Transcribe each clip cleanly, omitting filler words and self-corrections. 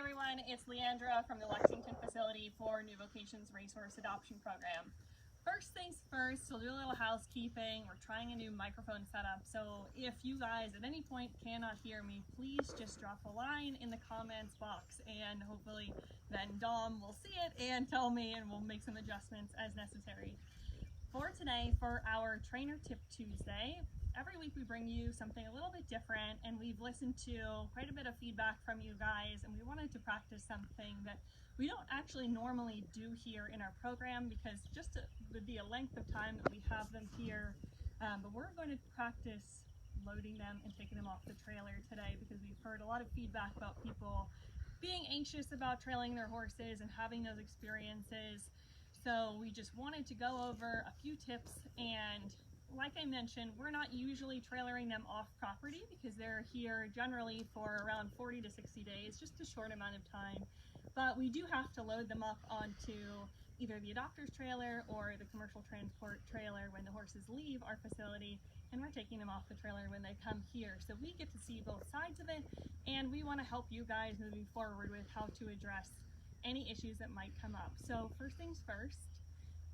everyone, it's Leandra from the Lexington facility for New Vocations Racehorse Adoption Program. First things first, we'll do a little housekeeping. We're trying a new microphone setup, so if you guys at any point cannot hear me, please just drop a line in the comments box and hopefully then Dom will see it and tell me, and we'll make some adjustments as necessary. For today, for our Trainer Tip Tuesday, every week we bring you something a little bit different, and we've listened to quite a bit of feedback from you guys, and we wanted to practice something that we don't actually normally do here in our program because just with the length of time that we have them here, but we're going to practice loading them and taking them off the trailer today because we've heard a lot of feedback about people being anxious about trailing their horses and having those experiences. So we just wanted to go over a few tips, and like I mentioned, we're not usually trailering them off property because they're here generally for around 40 to 60 days, just a short amount of time. But we do have to load them up onto either the adopter's trailer or the commercial transport trailer when the horses leave our facility, and we're taking them off the trailer when they come here. So we get to see both sides of it, and we want to help you guys moving forward with how to address any issues that might come up. So first things first,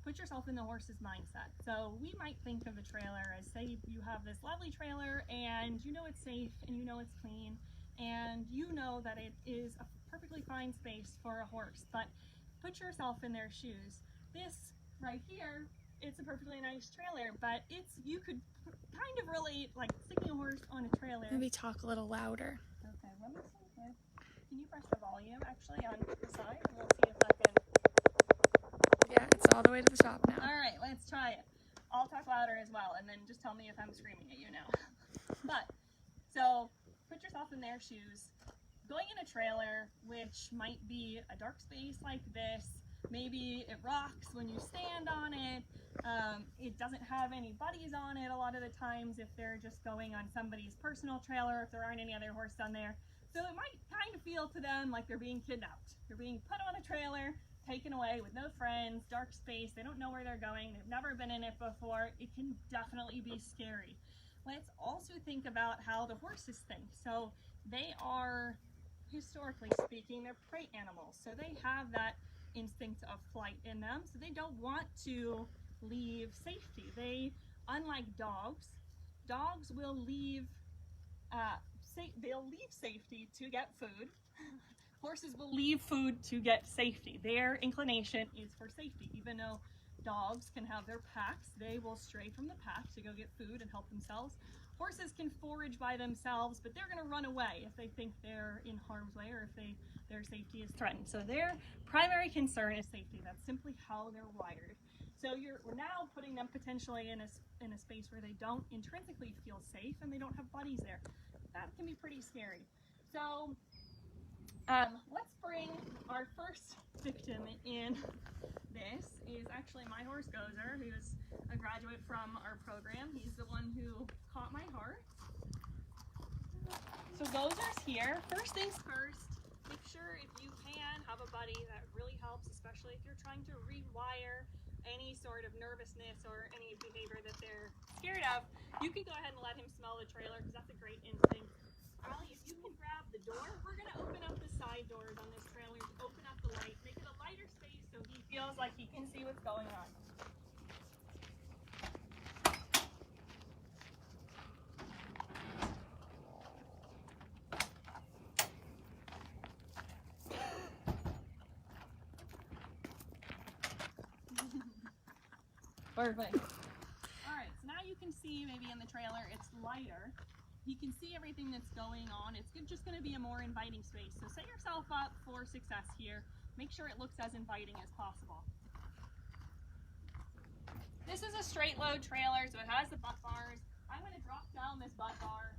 put yourself in the horse's mindset. So we might think of the trailer as, say you have this lovely trailer and you know it's safe and you know it's clean and you know that it is a perfectly fine space for a horse, but put yourself in their shoes. This right here, it's a perfectly nice trailer, but you could kind of relate like sticking a horse on a trailer. Maybe talk a little louder. Okay, let me see here. Can you press the volume actually on the side, and we'll see if that can... Yeah, it's all the way to the top now. All right, let's try it. I'll talk louder as well, and then just tell me if I'm screaming at you now. But, so, put yourself in their shoes. Going in a trailer, which might be a dark space like this, maybe it rocks when you stand on it, it doesn't have any buddies on it a lot of the times if they're just going on somebody's personal trailer, if there aren't any other horses on there. So it might kind of feel to them like they're being kidnapped. They're being put on a trailer, taken away with no friends, dark space, they don't know where they're going, they've never been in it before. It can definitely be scary. Let's also think about how the horses think. So they are, historically speaking, they're prey animals. So they have that instinct of flight in them. So they don't want to leave safety. Unlike dogs will leave they'll leave safety to get food. Horses will leave food to get safety. Their inclination is for safety. Even though dogs can have their packs, they will stray from the pack to go get food and help themselves. Horses can forage by themselves, but they're going to run away if they think they're in harm's way or if their safety is threatened. So their primary concern is safety. That's simply how they're wired. So we're now putting them potentially in a space where they don't intrinsically feel safe and they don't have buddies there. That can be pretty scary. So let's bring our first victim in. This is actually my horse Gozer, who's a graduate from our program. He's the one who caught my heart. So Gozer's here. First things first, make sure if you can have a buddy. That really helps, especially if you're trying to rewire any sort of nervousness or any behavior that they're scared of. You can go ahead and let him smell the trailer because that's a great instinct. Allie, if you can grab the door, we're going to open up the side doors on this trailer, open up the light, make it a lighter space so he feels like he can see what's going on. Perfect. Alright, so now you can see maybe in the trailer it's lighter. You can see everything that's going on. It's just going to be a more inviting space. So set yourself up for success here. Make sure it looks as inviting as possible. This is a straight load trailer, so it has the butt bars. I'm going to drop down this butt bar.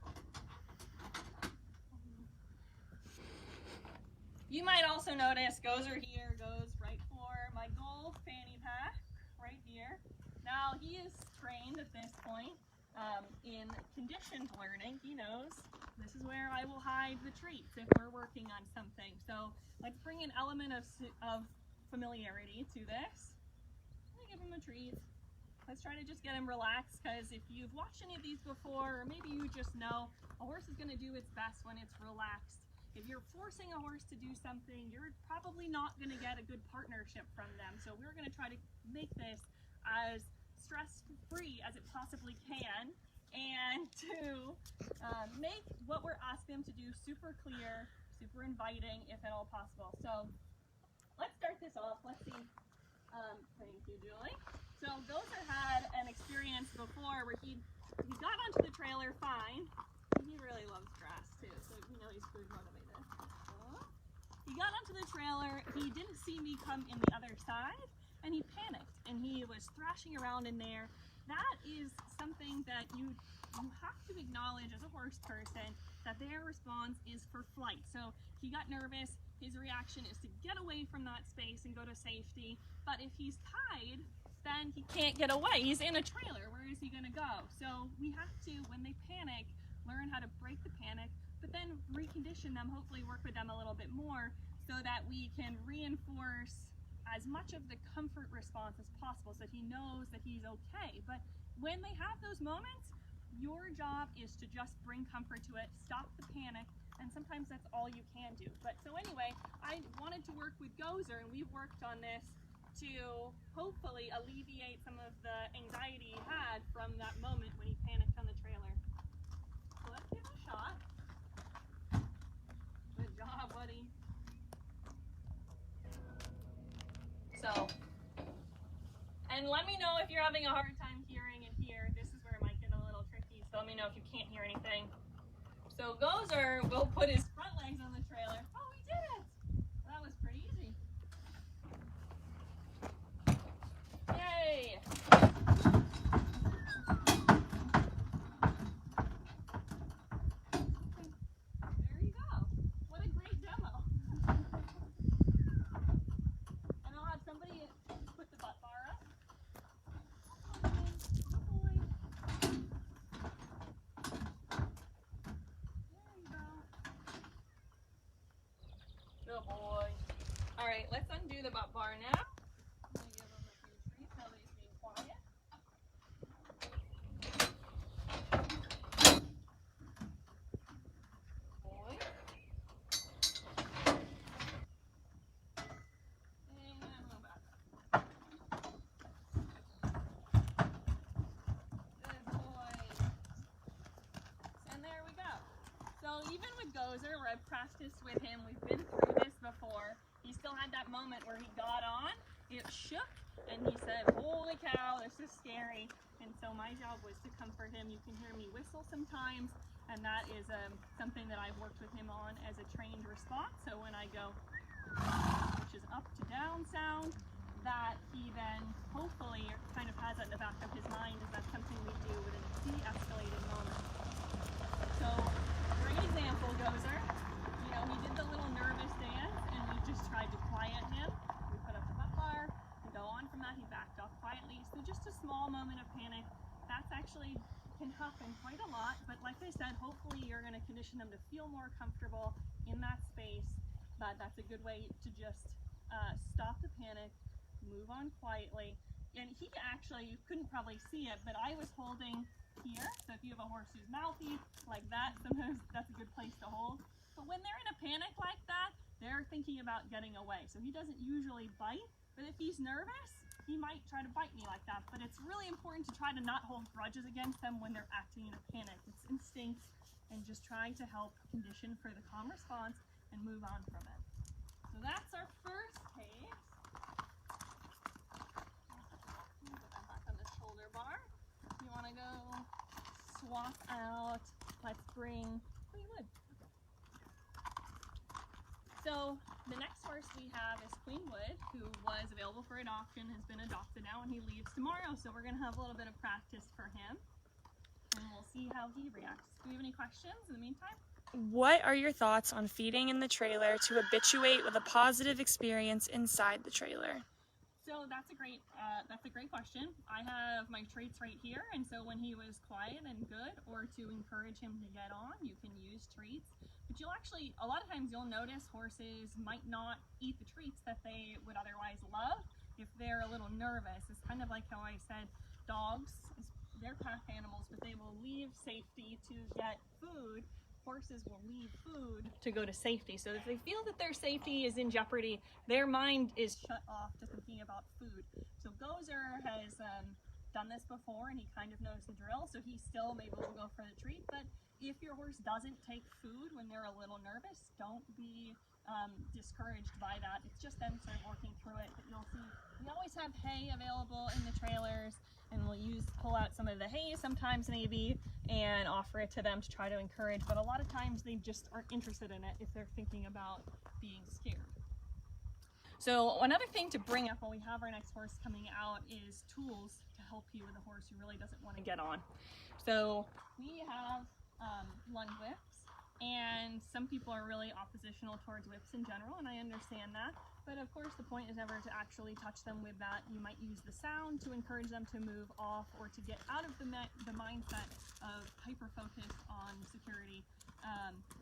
You might also notice Gozer here goes right for my gold fanny pack right here. Now he is trained at this point in conditioned learning. He knows this is where I will hide the treats if we're working on something. So let's bring an element of familiarity to this. I'm gonna give him a treat. Let's try to just get him relaxed, because if you've watched any of these before, or maybe you just know, a horse is going to do its best when it's relaxed. If you're you're forcing a horse to do something, you're probably not going to get a good partnership from them. So we're going to try to make this as stress-free as it possibly can, and to make what we're asking them to do super clear, super inviting, if at all possible. So let's start this off. Let's see. Thank you, Julie. So Gozer had an experience before where he got onto the trailer fine. He really loves grass too, so you know he's food motivated. He got onto the trailer, he didn't see me come in the other side, and he panicked, and he was thrashing around in there. That is something that you have to acknowledge as a horse person, that their response is for flight. So he got nervous, his reaction is to get away from that space and go to safety, but if he's tied, then he can't get away. He's in a trailer, where is he gonna go? So we have to, when they panic, learn how to break the panic, but then recondition them, hopefully work with them a little bit more so that we can reinforce as much of the comfort response as possible so that he knows that he's okay. But when they have those moments, your job is to just bring comfort to it, stop the panic, and sometimes that's all you can do. But so anyway, I wanted to work with Gozer, and we've worked on this to hopefully alleviate some of the anxiety he had from that moment when he panicked on the trailer. So let's give it a shot. Good job, buddy. So, and let me know if you're having a hard time hearing in here. This is where it might get a little tricky, so let me know if you can't hear anything. So Gozer will put his front legs on the trailer. Oh, we did it! That was pretty easy. Yay! There you go. What a great demo. And I'll have somebody put the butt bar up. Good boy. There you go. Good boy. All right, let's undo the butt bar now. I'm gonna give him a few treats now that he's being quiet. Boy. And we'll back up. Good boy. And there we go. So even with Gozer, where I've practiced with him, we've been through this before, he still had that moment where he got on, it shook, and he said, holy cow, this is scary. And so my job was to comfort him. You can hear me whistle sometimes, and that is something that I've worked with him on as a trained response. So when I go, which is up to down sound, that he then hopefully kind of has that in the back of his mind, is that something we do with a de-escalated moment. So, great example, Gozer. You know, he did the little nervous dance, and we just tried to quiet him. We put up the butt bar, and go on from that, he backed off quietly. So just a small moment of panic, that's actually can happen quite a lot, but like I said, hopefully you're going to condition them to feel more comfortable in that space. But that's a good way to just stop the panic, move on quietly. And he actually, you couldn't probably see it, but I was holding here. So if you have a horse who's mouthy like that, sometimes that's a good place to hold. But when they're in a panic like that, they're thinking about getting away. So he doesn't usually bite, but if he's nervous, he might try to bite me like that. But it's really important to try to not hold grudges against them when they're acting in a panic. It's instinct, and just trying to help condition for the calm response and move on from it. So that's our first case. Put that back on the shoulder bar. You want to go swap out. Let's bring Queen Wood. So the next horse we have is Queen Wood, who was available for adoption, has been adopted now, and he leaves tomorrow. So we're going to have a little bit of practice for him, and we'll see how he reacts. Do you have any questions in the meantime? What are your thoughts on feeding in the trailer to habituate with a positive experience inside the trailer? So that's a great question. I have my traits right here, and so when he was quiet and good, or to encourage him to get on, you can use treats. But you'll actually, a lot of times you'll notice horses might not eat the treats that they would otherwise love if they're a little nervous. It's kind of like how I said dogs, they're pack animals, but they will leave safety to get food. horses will leave food to go to safety. So if they feel that their safety is in jeopardy, their mind is shut off to thinking about food. So Gozer has done this before, and he kind of knows the drill, so he still maybe will go for the treat. But if your horse doesn't take food when they're a little nervous, don't be discouraged by that. It's just them sort of working through it. But you'll see we always have hay available in the trailers, and we'll pull out some of the hay sometimes maybe and offer it to them to try to encourage. But a lot of times they just aren't interested in it if they're thinking about being scared. So another thing to bring up when we have our next horse coming out is tools to help you with a horse who really doesn't want to get on. So we have lunge whips, and some people are really oppositional towards whips in general, and I understand that. But of course the point is never to actually touch them with that. You might use the sound to encourage them to move off or to get out of the mindset of hyper-focus on security.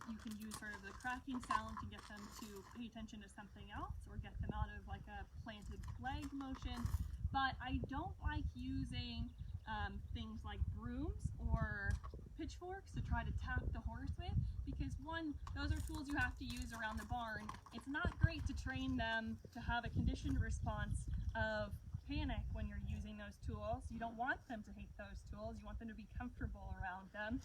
You can use sort of the cracking sound to get them to pay attention to something else or get them out of like a planted leg motion. But I don't like using things like brooms or pitchforks to try to tap the horse with, because one, those are tools you have to use around the barn. It's not great to train them to have a conditioned response of panic when you're using those tools. You don't want them to hate those tools. You want them to be comfortable around them.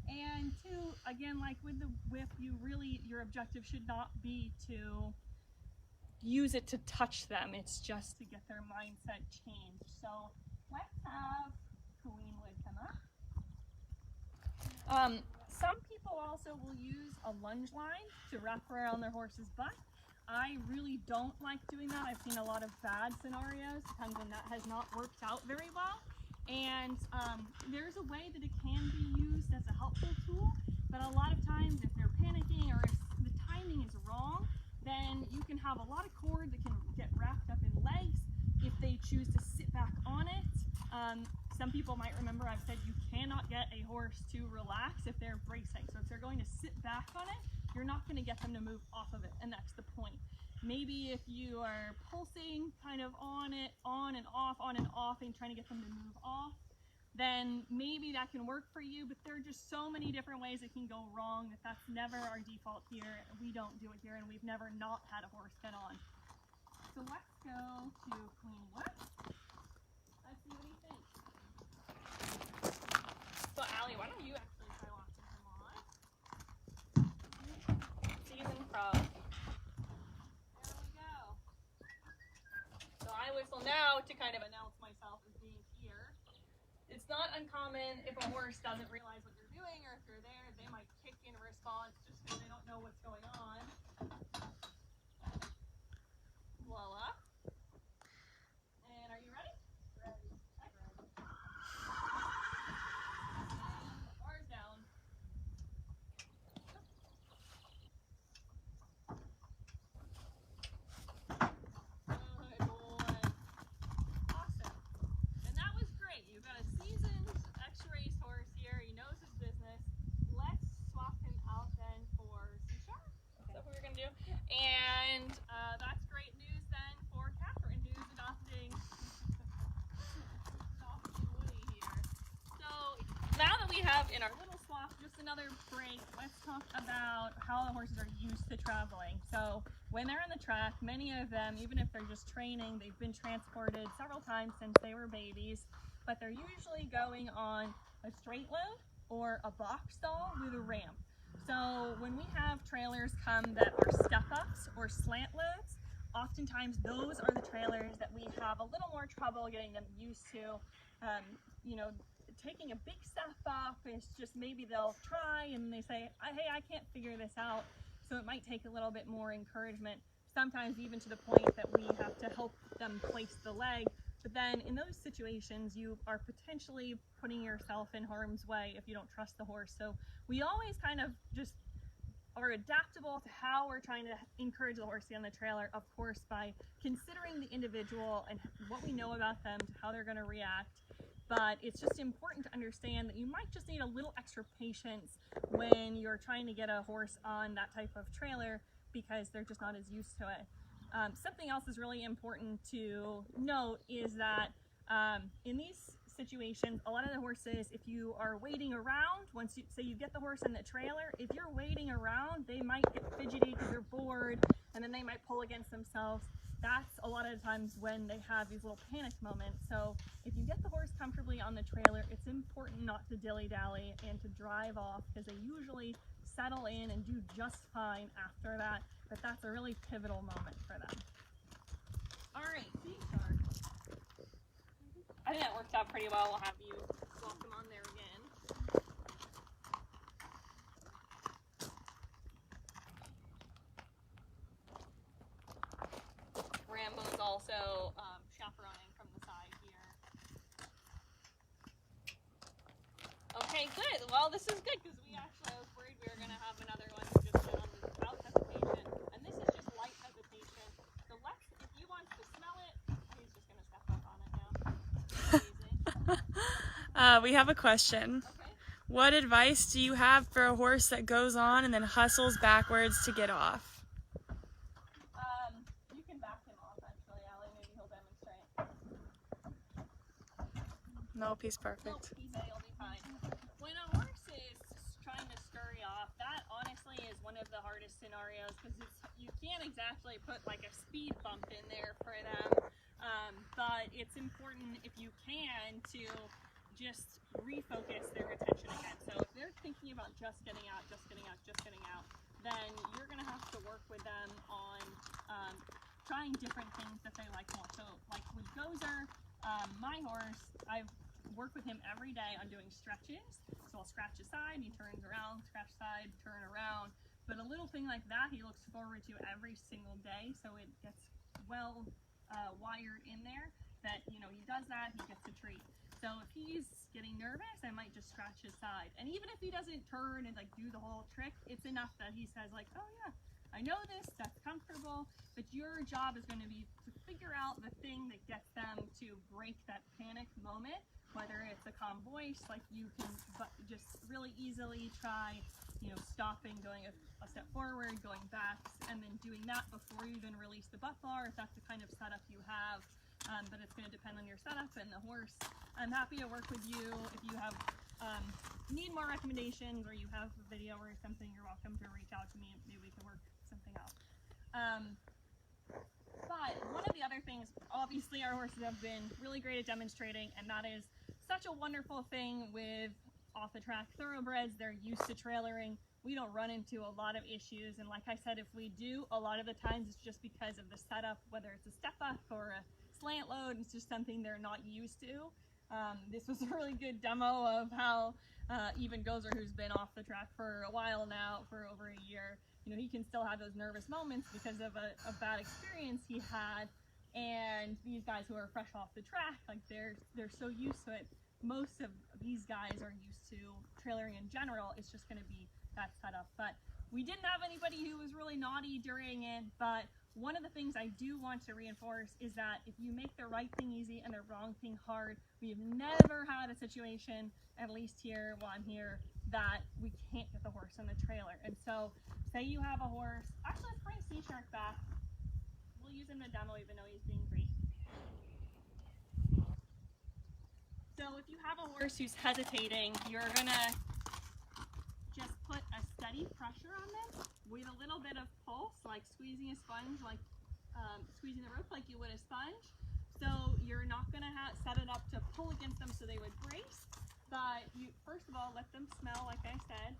And two, again, like with the whip, your objective should not be to use it to touch them. It's just to get their mindset changed. So let's have Queen Wood come up. Some people also will use a lunge line to wrap around their horse's butt. I really don't like doing that. I've seen a lot of bad scenarios, times when that has not worked out very well. And there's a way that it can be used as a helpful tool, but a lot of times if they're panicking or if the timing is wrong, then you can have a lot of cord that can get wrapped up in legs if they choose to sit back on it. Some people might remember I've said you cannot get a horse to relax if they're bracing. So if they're going to sit back on it, you're not going to get them to move off of it, and that's the point. Maybe if you are pulsing kind of on it, on and off, and trying to get them to move off, then maybe that can work for you, but there are just so many different ways it can go wrong that that's never our default here. We don't do it here, and we've never not had a horse get on. So let's go to Queen Wood. Let's see what he thinks. So Allie, why don't you actually try watching him on? Season Pro. There we go. So I whistle now to kind of announce myself as being here. It's not uncommon if a horse doesn't realize what you're doing, or if you're there, they might kick in response just because they don't know what's going on. Voila. And are you ready? Ready. And bars down. Good boy. Awesome. And that was great. You've got a seasoned ex-racehorse here. He knows his business. Let's swap him out then for Seashore. Is that what we're going to do? And that's great news then for Catherine, who's adopting Woody here. So now that we have in our little swap just another break, let's talk about how the horses are used to traveling. So when they're on the track, many of them, even if they're just training, they've been transported several times since they were babies, but they're usually going on a straight load or a box stall with a ramp. So when we have trailers come that are step-ups or slant loads, oftentimes those are the trailers that we have a little more trouble getting them used to. Taking a big step up is just, maybe they'll try and they say, hey, I can't figure this out. So it might take a little bit more encouragement, sometimes even to the point that we have to help them place the leg. But then in those situations, you are potentially putting yourself in harm's way if you don't trust the horse. So we always kind of just are adaptable to how we're trying to encourage the horse to get on the trailer, of course, by considering the individual and what we know about them, to how they're going to react. But it's just important to understand that you might just need a little extra patience when you're trying to get a horse on that type of trailer, because they're just not as used to it. Something else is really important to note is that in these situations, a lot of the horses, if you are waiting around, once you say you get the horse in the trailer, if you're waiting around, they might get fidgety because they're bored, and then they might pull against themselves. That's a lot of the times when they have these little panic moments. So if you get the horse comfortably on the trailer, it's important not to dilly-dally and to drive off, because they usually settle in and do just fine after that, but that's a really pivotal moment for them. All right, C-shark. I think that worked out pretty well. We'll have you walk them on there again. Rambo's also chaperoning from the side here. Okay, good. Well, this is good because I was worried we were going to have another one just on without hesitation, and this is just light hesitation. So if he wants to smell it, he's just going to step up on it now. We have a question. Okay. What advice do you have for a horse that goes on and then hustles backwards to get off? You can back him off, actually, Allie. Maybe he'll demonstrate. Nope, he's perfect. Nope, he'll be fine. When a horse is trying to scurry off, that honestly is one of the hardest scenarios, because you can't exactly put like a speed bump in there for them. But it's important, if you can, to just refocus their attention again. So if they're thinking about just getting out, then you're going to have to work with them on trying different things that they like more. So like with Gozer, my horse, I've worked with him every day on doing stretches. So I'll scratch his side, he turns around, scratch side, turn around. But a little thing like that he looks forward to every single day, so it gets well wired in there that, you know, he does that, he gets a treat. So if he's getting nervous, I might just scratch his side. And even if he doesn't turn and like do the whole trick, it's enough that he says like, oh yeah, I know this, that's comfortable. But your job is going to be to figure out the thing that gets them to break that panic moment, whether it's a calm voice, like you can just really easily try, you know, stopping, going a step forward, going back, and then doing that before you even release the butt bar, if that's the kind of setup you have. But it's going to depend on your setup and the horse. I'm happy to work with you. If you have need more recommendations, or you have a video or something, you're welcome to reach out to me. Maybe we can work something out. But one of the other things, obviously our horses have been really great at demonstrating, and that is such a wonderful thing with off-the-track thoroughbreds. They're used to trailering. We don't run into a lot of issues, and like I said, if we do, a lot of the times it's just because of the setup, whether it's a step up or a slant load. It's just something they're not used to. This was a really good demo of how even Gozer, who's been off the track for a while now, for over a year, you know, he can still have those nervous moments because of a bad experience he had. And these guys who are fresh off the track, like they're so used to it. Most of these guys are used to trailering in general. It's just going to be that setup. But we didn't have anybody who was really naughty during it. But one of the things I do want to reinforce is that if you make the right thing easy and the wrong thing hard, we have never had a situation, at least here while I'm here, that we can't get the horse on the trailer. And so say you have a horse, actually let's bring C-Shark back. We'll use him to demo even though he's being great. So if you have a horse who's hesitating, you're gonna just put a steady pressure on them with a little bit of pulse, like squeezing a sponge, like squeezing the rope like you would a sponge. So you're not gonna set it up to pull against them so they would brace, but you first of all let them smell, like I said,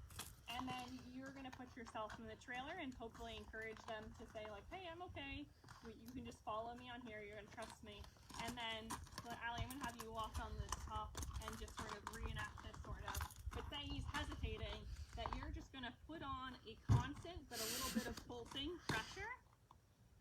and then you're gonna put yourself in the trailer and hopefully encourage them to say like, hey, I'm okay. You can just follow me on here. You're gonna trust me. And then, Allie, I'm gonna have you walk on the top and just sort of reenact this sort of. But say he's hesitating, that you're just gonna put on a constant but a little bit of pulsing pressure,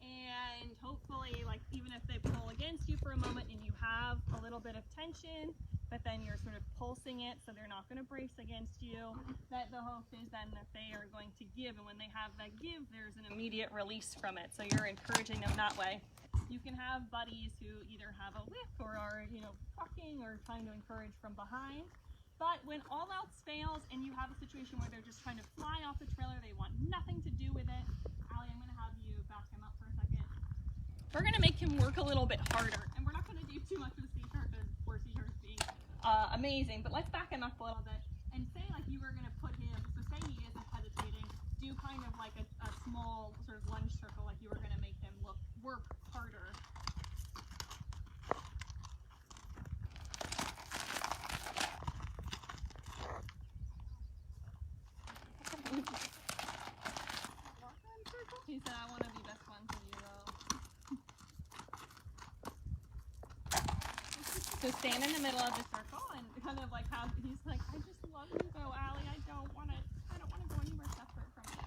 and hopefully, like even if they pull against you for a moment and you have a little bit of tension, but then you're sort of pulsing it so they're not going to brace against you, that the hope is then that they are going to give, and when they have that give, there's an immediate release from it. So you're encouraging them that way. You can have buddies who either have a whip or are, you know, bucking or trying to encourage from behind. But when all else fails and you have a situation where they're just trying to fly off the trailer, they want nothing to do with it, Allie, I'm going to have you back him up for a second. We're going to make him work a little bit harder, and we're not going to do too much with C-Shark because poor C-Shark's being amazing. But let's back him up a little bit and say like you were going to put him, so say he isn't hesitating, do kind of like a small sort of lunge circle, like you were going to make him work harder. He said, I want to be best friends with you though. So stand in the middle of the circle and kind of like have, he's like, I just love you though, Allie. I don't want to go anywhere separate from you.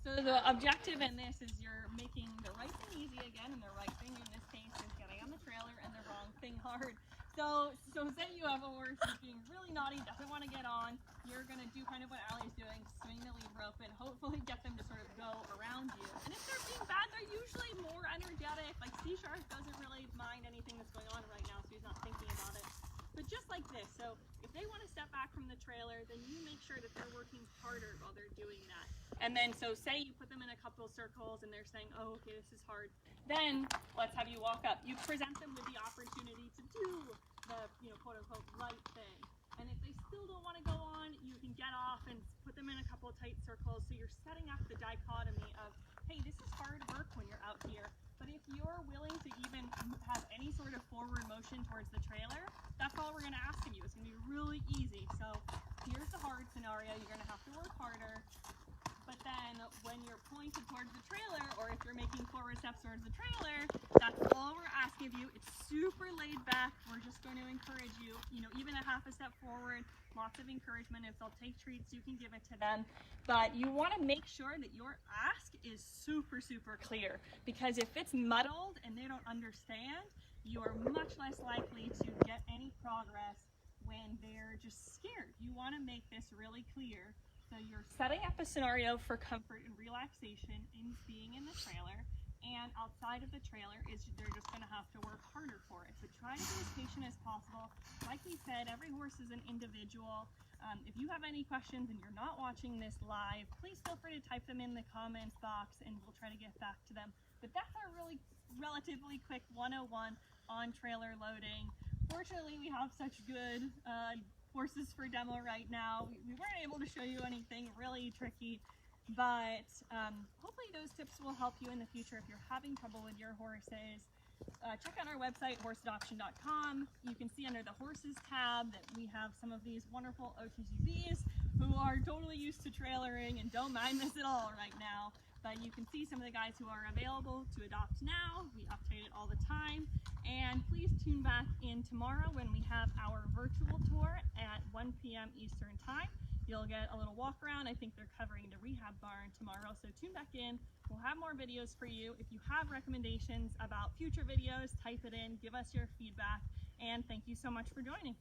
So the objective in this is you're making the right thing easy again, and the right thing in this case is getting on the trailer, and the wrong thing hard. So say you have a horse who's being really naughty, doesn't want to get on, you're going to do kind of what Allie's doing, swing the lead rope and hopefully get them to sort of go around you. And if they're being bad, they're usually more energetic. Like C-Shark doesn't really mind anything that's going on right now, so he's not thinking about it. But just like this, so if they want to step back from the trailer, then you make sure that they're working harder while they're doing that. And then, so say you put them in a couple of circles and they're saying, oh, okay, this is hard. Then let's have you walk up. You present them with the opportunity to do the, quote unquote, right thing. And if they still don't want to go on, you can get off and put them in a couple of tight circles. So you're setting up the dichotomy of, hey, this is hard work when you're out here. But if you're willing to even have any sort of forward motion towards the trailer, that's all we're going to ask of you. It's going to be really easy. So here's the hard scenario. You're going to have to work harder. But then when you're pointed towards the trailer, or if you're making forward steps towards the trailer, that's all we're asking of you. It's super laid back. We're just going to encourage you, even a half a step forward, lots of encouragement. If they'll take treats, you can give it to them. But you want to make sure that your ask is super, super clear, because if it's muddled and they don't understand, you are much less likely to get any progress when they're just scared. You want to make this really clear. So you're setting up a scenario for comfort and relaxation in being in the trailer, and outside of the trailer is they're just going to have to work harder for it. But try to be as patient as possible. Like we said, every horse is an individual. If you have any questions and you're not watching this live, please feel free to type them in the comments box and we'll try to get back to them. But that's our really relatively quick 101 on trailer loading. Fortunately, we have such good horses for demo right now. We weren't able to show you anything really tricky, but hopefully those tips will help you in the future if you're having trouble with your horses. Check out our website, horseadoption.com. You can see under the horses tab that we have some of these wonderful OTGBs who are totally used to trailering and don't mind this at all right now. But you can see some of the guys who are available to adopt now. We update it all the time. And please tune back in tomorrow when we have our virtual tour at 1 p.m. Eastern Time. You'll get a little walk around. I think they're covering the rehab barn tomorrow, so tune back in. We'll have more videos for you. If you have recommendations about future videos, type it in, give us your feedback, and thank you so much for joining.